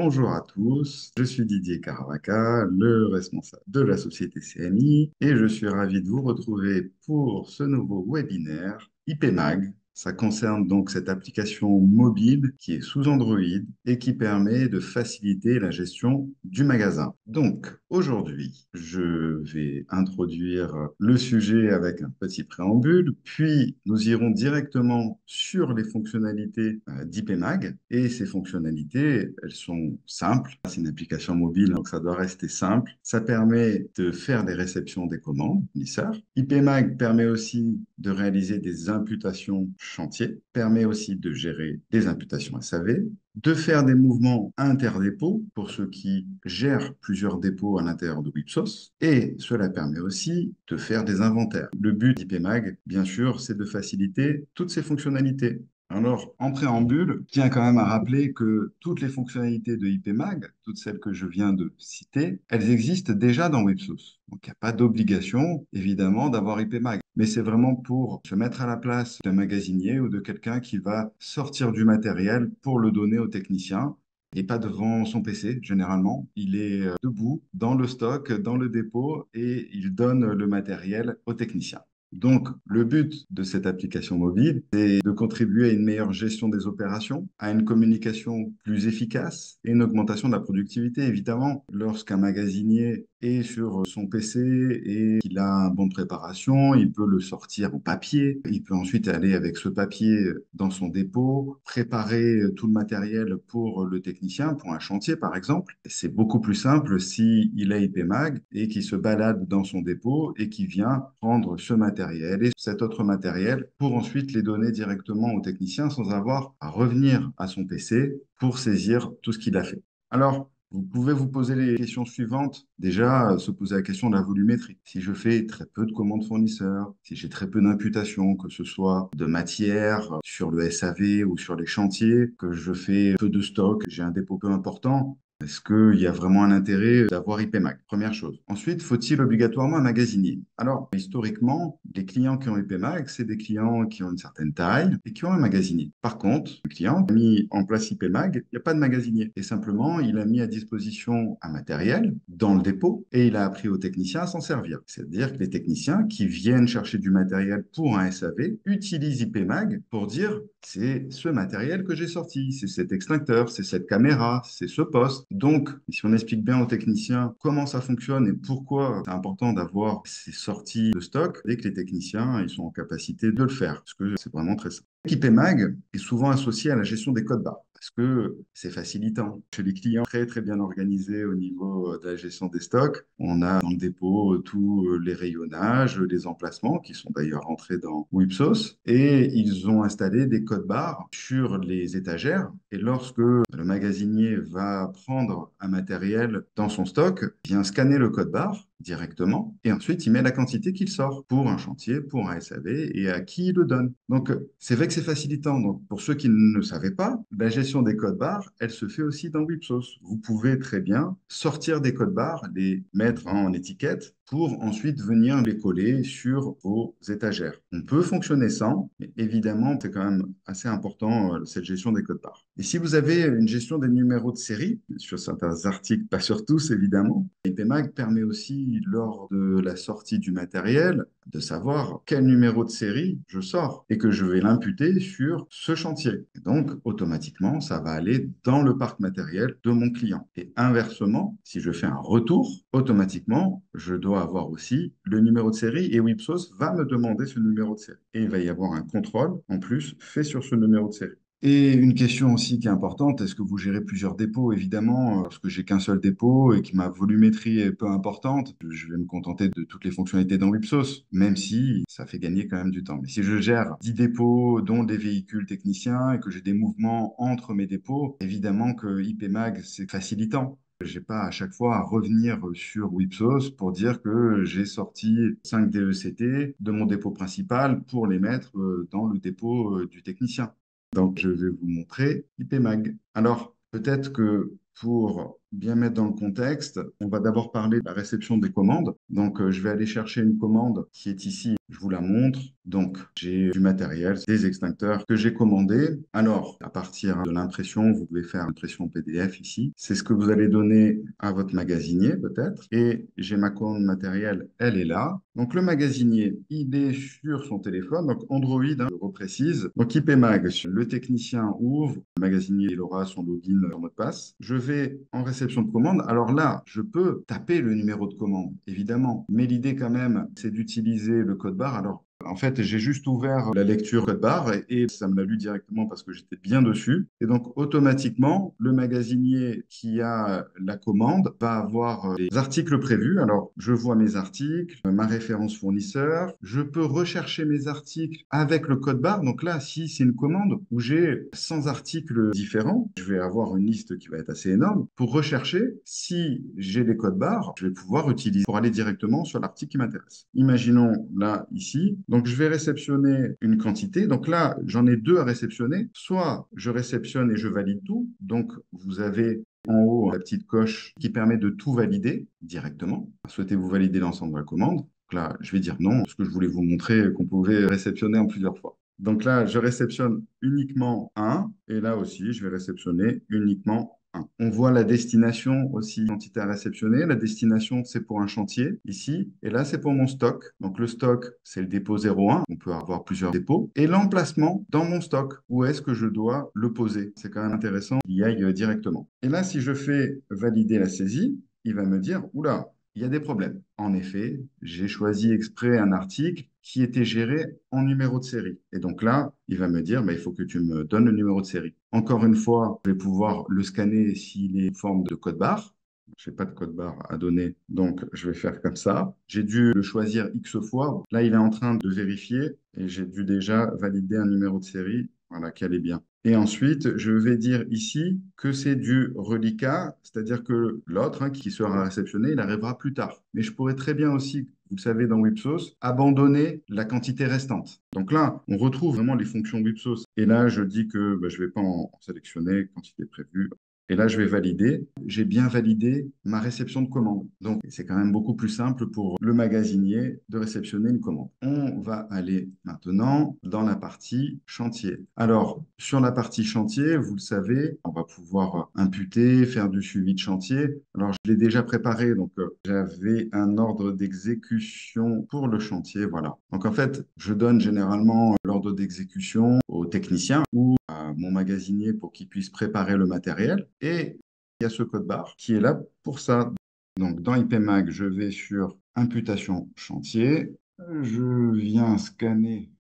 Bonjour à tous, je suis Didier Caravaca, le responsable de la société CNI, et je suis ravi de vous retrouver pour ce nouveau webinaire IPMag. Ça concerne donc cette application mobile qui est sous Android et qui permet de faciliter la gestion du magasin. Donc, aujourd'hui, je vais introduire le sujet avec un petit préambule, puis nous irons directement sur les fonctionnalités d'IPMag. Et ces fonctionnalités, elles sont simples. C'est une application mobile, donc ça doit rester simple. Ça permet de faire des réceptions des commandes fournisseurs. IPMag permet aussi de réaliser des imputations chantier, permet aussi de gérer des imputations SAV, de faire des mouvements interdépôts pour ceux qui gèrent plusieurs dépôts à l'intérieur de Wipsos, et cela permet aussi de faire des inventaires. Le but d'IPMag, bien sûr, c'est de faciliter toutes ces fonctionnalités. Alors, en préambule, je tiens quand même à rappeler que toutes les fonctionnalités de IPMag, toutes celles que je viens de citer, elles existent déjà dans Wipsos. Donc, il n'y a pas d'obligation, évidemment, d'avoir IPMag. Mais c'est vraiment pour se mettre à la place d'un magasinier ou de quelqu'un qui va sortir du matériel pour le donner au technicien. Il n'est pas devant son PC, généralement. Il est debout, dans le stock, dans le dépôt, et il donne le matériel au technicien. Donc, le but de cette application mobile, c'est de contribuer à une meilleure gestion des opérations, à une communication plus efficace et une augmentation de la productivité. Évidemment, lorsqu'un magasinier est sur son PC et qu'il a un bon de préparation, il peut le sortir en papier. Il peut ensuite aller avec ce papier dans son dépôt, préparer tout le matériel pour le technicien, pour un chantier par exemple. C'est beaucoup plus simple s'il a IPMag et qu'il se balade dans son dépôt et qu'il vient prendre ce matériel et cet autre matériel pour ensuite les donner directement au technicien sans avoir à revenir à son PC pour saisir tout ce qu'il a fait. Alors, vous pouvez vous poser les questions suivantes. Déjà, se poser la question de la volumétrie. Si je fais très peu de commandes fournisseurs, si j'ai très peu d'imputations, que ce soit de matière sur le SAV ou sur les chantiers, que je fais peu de stock, j'ai un dépôt peu important, est-ce qu'il y a vraiment un intérêt d'avoir IPMag? Première chose. Ensuite, faut-il obligatoirement un magasinier? Alors, historiquement, les clients qui ont IPMag, c'est des clients qui ont une certaine taille et qui ont un magasinier. Par contre, le client a mis en place IPMag, il n'y a pas de magasinier. Et simplement, il a mis à disposition un matériel dans le dépôt et il a appris aux techniciens à s'en servir. C'est-à-dire que les techniciens qui viennent chercher du matériel pour un SAV utilisent IPMag pour dire c'est ce matériel que j'ai sorti, c'est cet extincteur, c'est cette caméra, c'est ce poste. Donc, si on explique bien aux techniciens comment ça fonctionne et pourquoi c'est important d'avoir ces sorties de stock, dès que les techniciens ils sont en capacité de le faire, parce que c'est vraiment très simple. IPMag est souvent associé à la gestion des codes barres parce que c'est facilitant. Chez les clients très très bien organisés au niveau de la gestion des stocks, on a dans le dépôt tous les rayonnages, les emplacements qui sont d'ailleurs rentrés dans Wipsos et ils ont installé des codes barres sur les étagères et lorsque le magasinier va prendre un matériel dans son stock, il vient scanner le code barre directement et ensuite il met la quantité qu'il sort pour un chantier, pour un SAV et à qui il le donne. Donc c'est vrai que c'est facilitant. Donc pour ceux qui ne savaient pas, la gestion des codes barres, elle se fait aussi dans Wipsos. Vous pouvez très bien sortir des codes barres, les mettre en étiquette pour ensuite venir les coller sur vos étagères. On peut fonctionner sans, mais évidemment, c'est quand même assez important cette gestion des codes barres. Et si vous avez une gestion des numéros de série, sur certains articles, pas sur tous évidemment, IPMag permet aussi, lors de la sortie du matériel, de savoir quel numéro de série je sors et que je vais l'imputer sur ce chantier. Et donc, automatiquement, ça va aller dans le parc matériel de mon client. Et inversement, si je fais un retour, automatiquement, je dois avoir aussi le numéro de série et Wipsos va me demander ce numéro de série. Et il va y avoir un contrôle en plus fait sur ce numéro de série. Et une question aussi qui est importante, est-ce que vous gérez plusieurs dépôts? Évidemment, parce que j'ai qu'un seul dépôt et que ma volumétrie est peu importante, je vais me contenter de toutes les fonctionnalités dans Wipsos, même si ça fait gagner quand même du temps. Mais si je gère 10 dépôts, dont des véhicules techniciens, et que j'ai des mouvements entre mes dépôts, évidemment que IPMag, c'est facilitant. J'ai pas à chaque fois à revenir sur Wipsos pour dire que j'ai sorti 5 DECT de mon dépôt principal pour les mettre dans le dépôt du technicien. Donc, je vais vous montrer IPMag. Alors, peut-être que pour bien mettre dans le contexte, on va d'abord parler de la réception des commandes. Donc, je vais aller chercher une commande qui est ici. Je vous la montre. Donc, j'ai du matériel, des extincteurs que j'ai commandés. Alors, à partir de l'impression, vous devez faire l'impression PDF ici. C'est ce que vous allez donner à votre magasinier, peut-être. Et j'ai ma commande matérielle, elle est là. Donc, le magasinier, il est sur son téléphone. Donc, Android, hein, je reprécise. Donc, IPMag, le technicien ouvre. Le magasinier, il aura son login, son mot de passe. Je vais en réception de commande. Alors là, je peux taper le numéro de commande, évidemment. Mais l'idée, quand même, c'est d'utiliser le code barre. Alors, en fait, j'ai juste ouvert la lecture code barre et ça me l'a lu directement parce que j'étais bien dessus. Et donc, automatiquement, le magasinier qui a la commande va avoir les articles prévus. Alors, je vois mes articles, ma référence fournisseur. Je peux rechercher mes articles avec le code barre. Donc là, si c'est une commande où j'ai 100 articles différents, je vais avoir une liste qui va être assez énorme. Pour rechercher, si j'ai les codes barres, je vais pouvoir utiliser pour aller directement sur l'article qui m'intéresse. Imaginons là, ici, donc, je vais réceptionner une quantité. Donc là, j'en ai deux à réceptionner. Soit je réceptionne et je valide tout. Donc, vous avez en haut la petite coche qui permet de tout valider directement. Souhaitez-vous valider l'ensemble de la commande? Donc là, je vais dire non, parce que je voulais vous montrer qu'on pouvait réceptionner en plusieurs fois. Donc là, je réceptionne uniquement un. Et là aussi, je vais réceptionner uniquement un. On voit la destination aussi, quantité à réceptionner. La destination, c'est pour un chantier ici. Et là, c'est pour mon stock. Donc le stock, c'est le dépôt 01. On peut avoir plusieurs dépôts. Et l'emplacement dans mon stock. Où est-ce que je dois le poser? C'est quand même intéressant qu'il y aille directement. Et là, si je fais valider la saisie, il va me dire, oula, il y a des problèmes. En effet, j'ai choisi exprès un article qui était géré en numéro de série. Et donc là, il va me dire, bah, il faut que tu me donnes le numéro de série. Encore une fois, je vais pouvoir le scanner s'il est en forme de code barre. Je n'ai pas de code barre à donner, donc je vais faire comme ça. J'ai dû le choisir X fois. Là, il est en train de vérifier et j'ai dû déjà valider un numéro de série. Voilà, qu'elle est bien. Et ensuite, je vais dire ici que c'est du reliquat, c'est-à-dire que l'autre, hein, qui sera réceptionné, il arrivera plus tard. Mais je pourrais très bien aussi, vous le savez, dans Wipsos, abandonner la quantité restante. Donc là, on retrouve vraiment les fonctions Wipsos. Et là, je dis que bah, je ne vais pas en sélectionner quantité prévue. Et là, je vais valider. J'ai bien validé ma réception de commande. Donc, c'est quand même beaucoup plus simple pour le magasinier de réceptionner une commande. On va aller maintenant dans la partie chantier. Alors, sur la partie chantier, vous le savez, on va pouvoir imputer, faire du suivi de chantier. Alors, je l'ai déjà préparé. Donc, j'avais un ordre d'exécution pour le chantier. Voilà. Donc, en fait, je donne généralement l'ordre d'exécution au technicien ou à mon magasinier pour qu'il puisse préparer le matériel. Et il y a ce code barre qui est là pour ça. Donc, dans IPMag, je vais sur imputation chantier. Je viens scanner.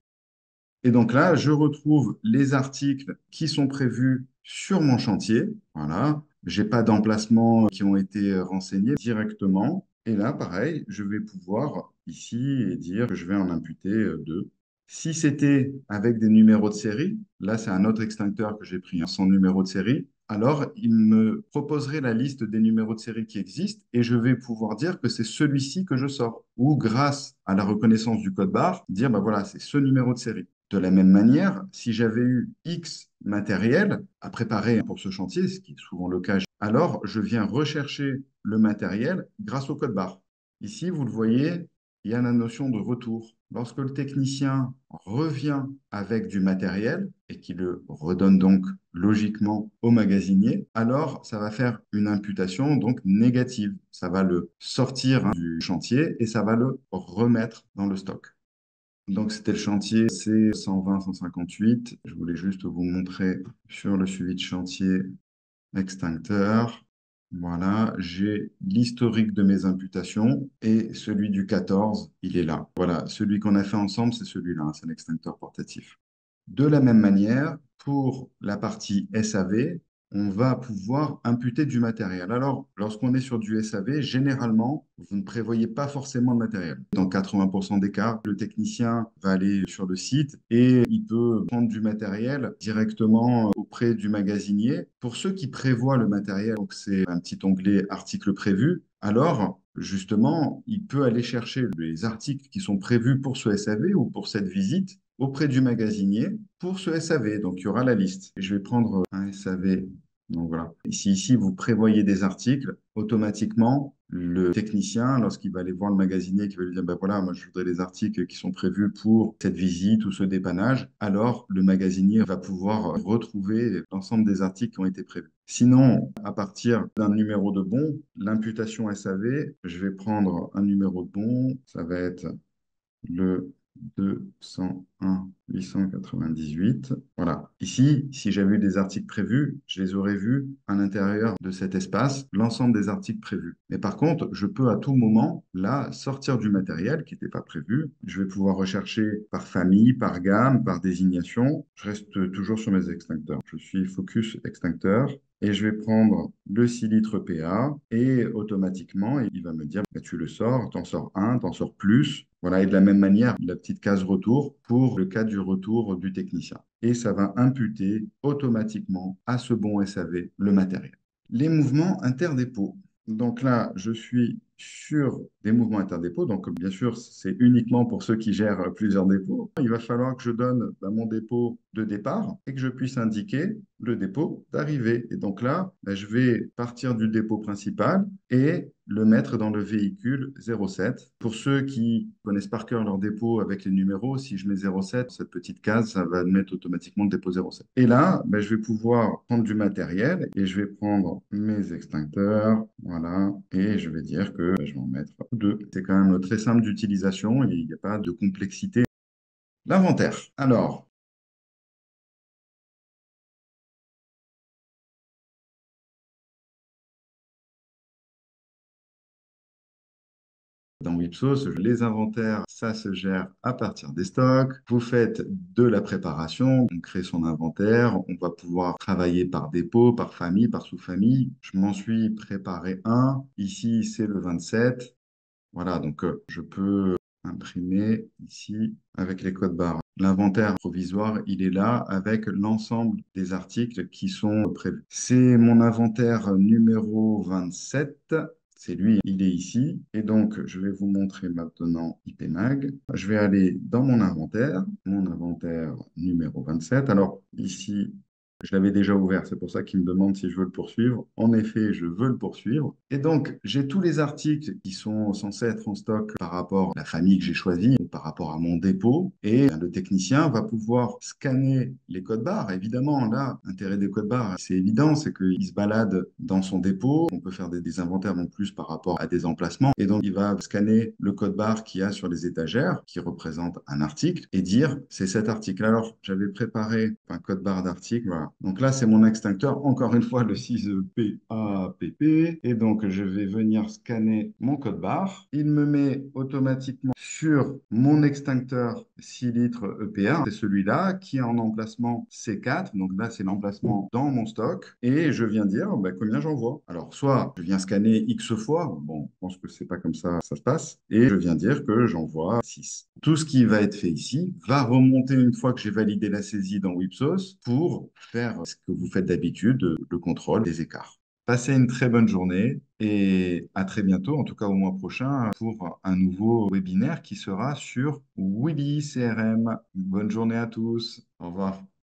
Et donc là, je retrouve les articles qui sont prévus sur mon chantier. Voilà. J'ai pas d'emplacements qui ont été renseignés directement. Et là, pareil, je vais pouvoir ici dire que je vais en imputer deux. Si c'était avec des numéros de série, là, c'est un autre extincteur que j'ai pris, hein, sans numéro de série, alors il me proposerait la liste des numéros de série qui existent et je vais pouvoir dire que c'est celui-ci que je sors. Ou grâce à la reconnaissance du code barre, dire, bah voilà, c'est ce numéro de série. De la même manière, si j'avais eu X matériel à préparer pour ce chantier, ce qui est souvent le cas, alors je viens rechercher le matériel grâce au code barre. Ici, vous le voyez, il y a la notion de retour. Lorsque le technicien revient avec du matériel et qu'il le redonne donc logiquement au magasinier, alors ça va faire une imputation donc négative. Ça va le sortir, hein, du chantier et ça va le remettre dans le stock. Donc, c'était le chantier C 120-158. Je voulais juste vous montrer sur le suivi de chantier extincteur. Voilà, j'ai l'historique de mes imputations et celui du 14, il est là. Voilà, celui qu'on a fait ensemble, c'est celui-là, hein, c'est l'extincteur portatif. De la même manière, pour la partie SAV, on va pouvoir imputer du matériel. Alors, lorsqu'on est sur du SAV, généralement, vous ne prévoyez pas forcément de matériel. Dans 80% des cas, le technicien va aller sur le site et il peut prendre du matériel directement auprès du magasinier. Pour ceux qui prévoient le matériel, donc c'est un petit onglet articles prévus, alors justement, il peut aller chercher les articles qui sont prévus pour ce SAV ou pour cette visite auprès du magasinier pour ce SAV. Donc, il y aura la liste. Je vais prendre un SAV Donc voilà. Ici, vous prévoyez des articles, automatiquement, le technicien, lorsqu'il va aller voir le magasinier, qui va lui dire, ben voilà, moi je voudrais les articles qui sont prévus pour cette visite ou ce dépannage, alors le magasinier va pouvoir retrouver l'ensemble des articles qui ont été prévus. Sinon, à partir d'un numéro de bon, l'imputation SAV, je vais prendre un numéro de bon, ça va être le 201 898. Voilà. Ici, si j'avais eu des articles prévus, je les aurais vus à l'intérieur de cet espace, l'ensemble des articles prévus. Mais par contre, je peux à tout moment, là, sortir du matériel qui n'était pas prévu. Je vais pouvoir rechercher par famille, par gamme, par désignation. Je reste toujours sur mes extincteurs. Je suis focus extincteur. Et je vais prendre le 6 litres PA et automatiquement, il va me dire, bah, tu le sors, t'en sors un, t'en sors plus. Voilà, et de la même manière, la petite case retour pour le cas du retour du technicien. Et ça va imputer automatiquement à ce bon SAV le matériel. Les mouvements interdépôts. Donc là, je suis sur des mouvements interdépôts. Donc bien sûr, c'est uniquement pour ceux qui gèrent plusieurs dépôts. Il va falloir que je donne mon dépôt de départ et que je puisse indiquer le dépôt d'arrivée. Et donc là, je vais partir du dépôt principal et le mettre dans le véhicule 07. Pour ceux qui connaissent par cœur leur dépôt avec les numéros, si je mets 07, cette petite case, ça va mettre automatiquement le dépôt 07. Et là, je vais pouvoir prendre du matériel et je vais prendre mes extincteurs, voilà, et je vais dire que je vais en mettre deux. C'est quand même très simple d'utilisation, il n'y a pas de complexité. L'inventaire. Alors, dans Wipsos, les inventaires, ça se gère à partir des stocks. Vous faites de la préparation, on crée son inventaire, on va pouvoir travailler par dépôt, par famille, par sous-famille. Je m'en suis préparé un. Ici, c'est le 27. Voilà, donc je peux imprimer ici avec les codes barres. L'inventaire provisoire, il est là avec l'ensemble des articles qui sont prévus. C'est mon inventaire numéro 27. C'est lui, il est ici. Et donc, je vais vous montrer maintenant IPMag. Je vais aller dans mon inventaire numéro 27. Alors, ici, je l'avais déjà ouvert, c'est pour ça qu'il me demande si je veux le poursuivre. En effet, je veux le poursuivre. Et donc, j'ai tous les articles qui sont censés être en stock par rapport à la famille que j'ai choisie, par rapport à mon dépôt. Et le technicien va pouvoir scanner les codes barres. Évidemment, là, l'intérêt des codes barres, c'est évident, c'est qu'il se balade dans son dépôt. On peut faire des inventaires non plus par rapport à des emplacements. Et donc, il va scanner le code barre qu'il y a sur les étagères, qui représente un article, et dire, c'est cet article. Alors, j'avais préparé un code barre d'article, voilà. Donc là, c'est mon extincteur, encore une fois, le 6PAPP. Et donc, je vais venir scanner mon code barre. Il me met automatiquement sur mon extincteur 6 litres EPA. C'est celui-là qui est en emplacement C4. Donc là, c'est l'emplacement dans mon stock. Et je viens dire combien j'envoie. Alors, soit je viens scanner X fois. Bon, je pense que c'est pas comme ça se passe. Et je viens dire que j'envoie 6. Tout ce qui va être fait ici va remonter une fois que j'ai validé la saisie dans Wipsos pour faire ce que vous faites d'habitude, le contrôle des écarts. Passez une très bonne journée et à très bientôt, en tout cas au mois prochain, pour un nouveau webinaire qui sera sur Webi CRM. Bonne journée à tous. Au revoir.